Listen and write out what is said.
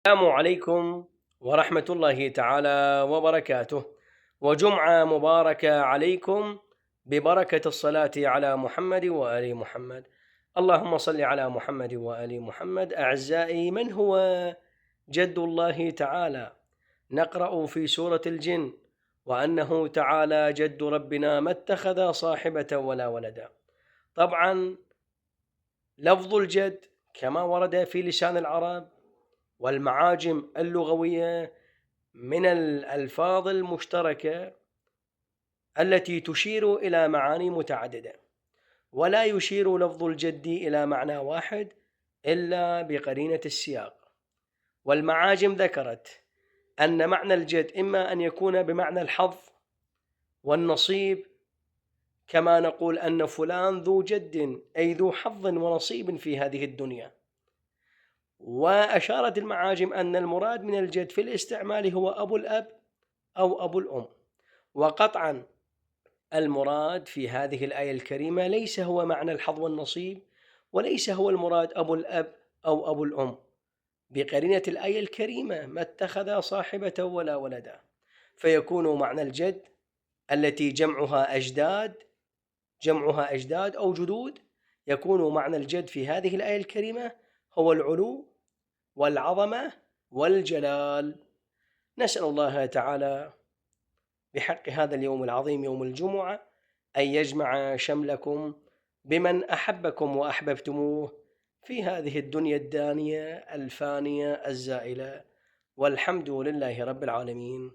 السلام عليكم ورحمة الله تعالى وبركاته، وجمعة مباركة عليكم ببركة الصلاة على محمد وآل محمد. اللهم صل على محمد وآل محمد. أعزائي، من هو جد الله تعالى؟ نقرأ في سورة الجن: وأنه تعالى جد ربنا ما اتخذ صاحبة ولا ولدا. طبعا لفظ الجد كما ورد في لسان العرب والمعاجم اللغوية من الألفاظ المشتركة التي تشير إلى معاني متعددة، ولا يشير لفظ الجد إلى معنى واحد إلا بقرينة السياق. والمعاجم ذكرت أن معنى الجد إما أن يكون بمعنى الحظ والنصيب، كما نقول أن فلان ذو جد أي ذو حظ ونصيب في هذه الدنيا. وأشارت المعاجم أن المراد من الجد في الاستعمال هو أبو الأب أو أبو الأم. وقطعا المراد في هذه الآية الكريمة ليس هو معنى الحظ والنصيب، وليس هو المراد أبو الأب أو أبو الأم، بقرينة الآية الكريمة: ما اتخذ صاحبة ولا ولدا. فيكون معنى الجد التي جمعها أجداد أو جدود، يكون معنى الجد في هذه الآية الكريمة هو العلو والعظمة والجلال. نسأل الله تعالى بحق هذا اليوم العظيم يوم الجمعة أن يجمع شملكم بمن أحبكم وأحببتموه في هذه الدنيا الدانية الفانية الزائلة، والحمد لله رب العالمين.